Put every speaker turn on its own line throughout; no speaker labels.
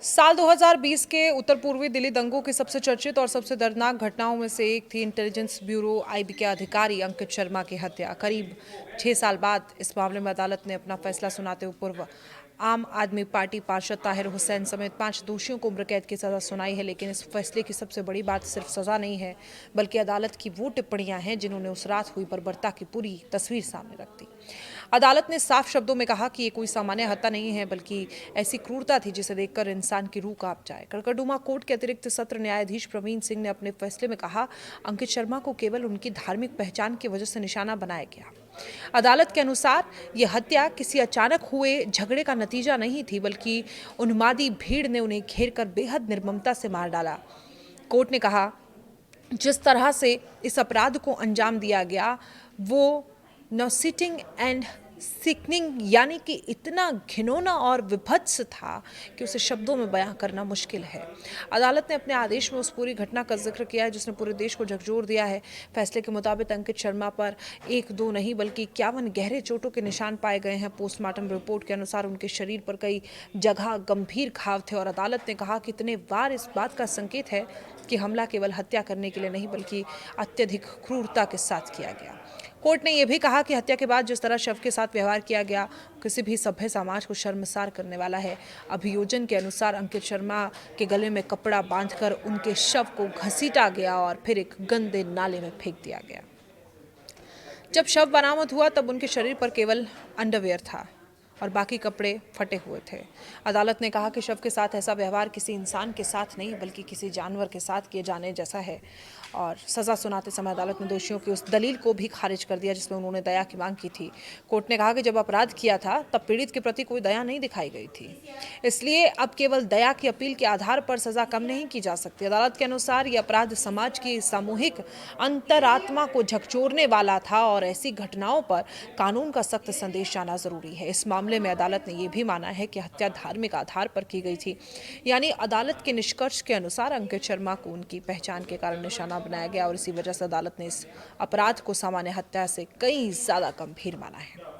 साल 2020 के उत्तर पूर्वी दिल्ली दंगों की सबसे चर्चित और सबसे दर्दनाक घटनाओं में से एक थी इंटेलिजेंस ब्यूरो आईबी के अधिकारी अंकित शर्मा की हत्या। करीब 6 साल बाद इस मामले में अदालत ने अपना फैसला सुनाते हुए पूर्व आम आदमी पार्टी पार्षद ताहिर हुसैन समेत 5 दोषियों को उम्र कैद की सजा सुनाई है। लेकिन इस फैसले की सबसे बड़ी बात सिर्फ सजा नहीं है, बल्कि अदालत की वो टिप्पणियां हैं जिन्होंने उस रात हुई बर्बरता की पूरी तस्वीर सामने रख दी। अदालत ने साफ शब्दों में कहा कि ये कोई सामान्य हत्या नहीं है, बल्कि ऐसी क्रूरता थी जिसे देखकर इंसान की रूह कांप जाए। कड़कड़डूमा कोर्ट के अतिरिक्त सत्र न्यायाधीश प्रवीण सिंह ने अपने फैसले में कहा, अंकित शर्मा को केवल उनकी धार्मिक पहचान की वजह से निशाना बनाया गया। अदालत के अनुसार यह हत्या किसी अचानक हुए झगड़े का नतीजा नहीं थी, बल्कि उन्मादी भीड़ ने उन्हें घेर कर बेहद निर्ममता से मार डाला। कोर्ट ने कहा, जिस तरह से इस अपराध को अंजाम दिया गया वो न सिटिंग एंड सिकनिंग यानी कि इतना घिनौना और विभत्स था कि उसे शब्दों में बयां करना मुश्किल है। अदालत ने अपने आदेश में उस पूरी घटना का जिक्र किया है जिसने पूरे देश को झकझोर दिया है। फैसले के मुताबिक अंकित शर्मा पर 1-2 नहीं बल्कि 51 गहरे चोटों के निशान पाए गए हैं। पोस्टमार्टम रिपोर्ट के अनुसार उनके शरीर पर कई जगह गंभीर घाव थे और अदालत ने कहा कि इतने वार इस बात का संकेत है कि हमला केवल हत्या करने के लिए नहीं बल्कि अत्यधिक क्रूरता के साथ किया गया। कोर्ट ने यह भी कहा कि हत्या के बाद जिस तरह शव के साथ व्यवहार किया गया किसी भी सभ्य समाज को शर्मसार करने वाला है। अभियोजन के अनुसार अंकित शर्मा के गले में कपड़ा बांधकर उनके शव को घसीटा गया और फिर एक गंदे नाले में फेंक दिया गया। जब शव बरामद हुआ तब उनके शरीर पर केवल अंडरवियर था और बाकी कपड़े फटे हुए थे। अदालत ने कहा कि शव के साथ ऐसा व्यवहार किसी इंसान के साथ नहीं बल्कि किसी जानवर के साथ किए जाने जैसा है। और सजा सुनाते समय अदालत ने दोषियों की उस दलील को भी खारिज कर दिया जिसमें उन्होंने दया की मांग की थी। कोर्ट ने कहा कि जब अपराध किया था तब पीड़ित के प्रति कोई दया नहीं दिखाई गई थी, इसलिए अब केवल दया की अपील के आधार पर सजा कम नहीं की जा सकती। अदालत के अनुसार यह अपराध समाज की सामूहिक अंतरात्मा को झकझोरने वाला था और ऐसी घटनाओं पर कानून का सख्त संदेश आना जरूरी है। इस मामले में अदालत ने यह भी माना है कि हत्या धार्मिक आधार पर की गई थी, यानी अदालत के निष्कर्ष के अनुसार अंकित शर्मा को उनकी पहचान के कारण निशाना बनाया गया और इसी वजह से अदालत ने इस अपराध को सामान्य हत्या से कई ज्यादा गंभीर माना है।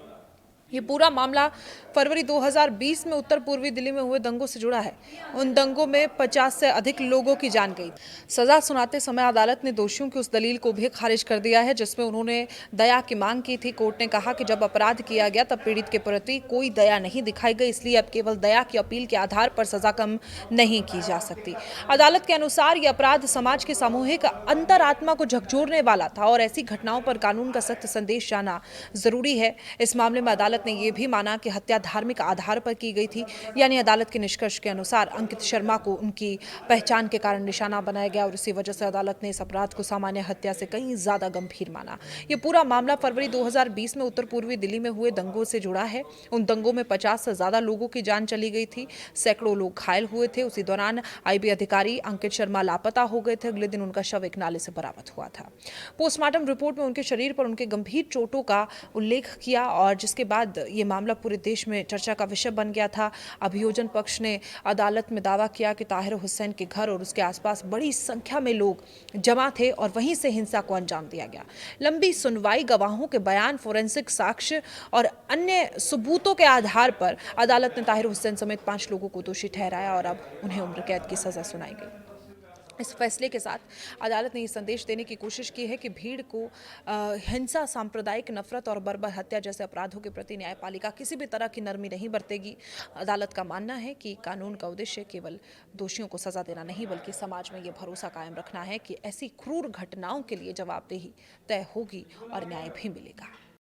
ये पूरा मामला फरवरी 2020 में उत्तर पूर्वी दिल्ली में हुए दंगों से जुड़ा है। उन दंगों में 50 से अधिक लोगों की जान गई। सजा सुनाते समय अदालत ने दोषियों की उस दलील को भी खारिज कर दिया है जिसमें उन्होंने दया की मांग की थी। कोर्ट ने कहा कि जब अपराध किया गया तब पीड़ित के प्रति कोई दया नहीं दिखाई गई, इसलिए अब केवल दया की अपील के आधार पर सजा कम नहीं की जा सकती। अदालत के अनुसार यह अपराध समाज के सामूहिक अंतरात्मा को झकझोरने वाला था और ऐसी घटनाओं पर कानून का सख्त संदेश जाना जरूरी है। इस मामले में अदालत ने यह भी माना कि हत्या धार्मिक आधार पर की गई थी, यानी अदालत के निष्कर्ष के अनुसार अंकित शर्मा को उनकी पहचान के कारण निशाना बनाया गया और इसी वजह से अदालत ने इस अपराध को सामान्य हत्या से कहीं ज्यादा गंभीर माना। यह पूरा मामला फरवरी 2020 में उत्तर पूर्वी दिल्ली में हुए दंगों से जुड़ा है। उन दंगों में 50 से ज्यादा लोगों की जान चली गई थी, सैकड़ों लोग घायल हुए थे। उसी दौरान आईबी अधिकारी अंकित शर्मा लापता हो गए थे। अगले दिन उनका शव एक नाले से बरामद हुआ था। पोस्टमार्टम रिपोर्ट में उनके शरीर पर उनके गंभीर चोटों का उल्लेख किया और जिसके बाद ये मामला पूरे देश में चर्चा का विषय बन गया था। अभियोजन पक्ष ने अदालत में दावा किया कि ताहिर हुसैन के घर और उसके आसपास बड़ी संख्या में लोग जमा थे और वहीं से हिंसा को अंजाम दिया गया। लंबी सुनवाई, गवाहों के बयान, फोरेंसिक साक्ष्य और अन्य सबूतों के आधार पर अदालत ने ताहिर हुसैन समेत 5 लोगों को दोषी ठहराया और अब उन्हें उम्र कैद की सजा सुनाई गई। इस फैसले के साथ अदालत ने ये संदेश देने की कोशिश की है कि भीड़ को हिंसा, सांप्रदायिक नफरत और बर्बर हत्या जैसे अपराधों के प्रति न्यायपालिका किसी भी तरह की नरमी नहीं बरतेगी। अदालत का मानना है कि कानून का उद्देश्य केवल दोषियों को सजा देना नहीं बल्कि समाज में ये भरोसा कायम रखना है कि ऐसी क्रूर घटनाओं के लिए जवाबदेही तय होगी और न्याय भी मिलेगा।